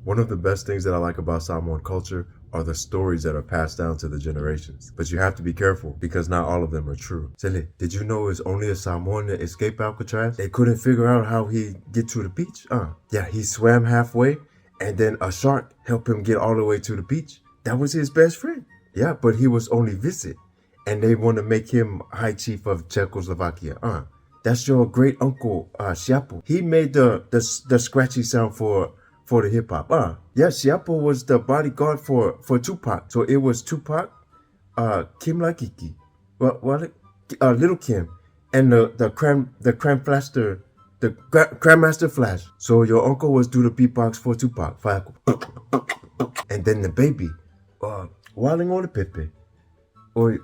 One of the best things that I like about Samoan culture are the stories that are passed down to the generations. But you have to be careful because not all of them are true. Sele, did you know it's only a Samoan that escaped Alcatraz? They couldn't figure out how he get to the beach. Yeah, he swam halfway and then a shark helped him get all the way to the beach. That was his best friend. Yeah, but he was only visit. And they want to make him High Chief of Czechoslovakia. That's your great uncle, Siapo. He made the scratchy sound for the hip hop. Yeah, Siapo was the bodyguard for Tupac. So it was Tupac, Kim Laikiki, Little Kim, and the Grandmaster, the Grandmaster Flash. So your uncle was do the beatbox for Tupac, and then the baby, Walling on the Pepe, or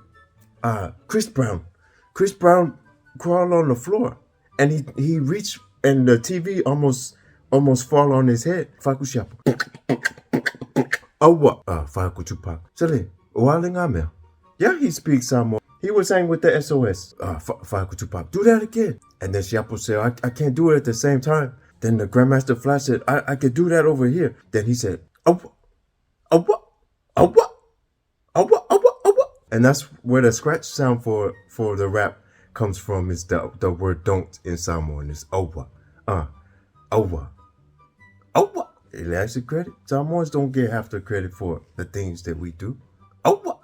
Chris Brown. Chris Brown crawled on the floor, and he reached, and the TV almost fall on his head. Faku Siapo. Oh what? Faku Tupac. Sale, Walling Amel. Yeah, he speaks Samoan. He was saying with the SOS. Faku Tupac. Do that again. And then Siapo said, I can't do it at the same time. Then the Grandmaster Flash said, I could do that over here. Then he said, oh what? Oh what? Oh what? Oh what? Oh what? Oh what? And that's where the scratch sound for the rap comes from, is the word don't in Samoan. It's owa. Owa. Owa. It has the credit. Samoans don't get half the credit for the things that we do. Owa.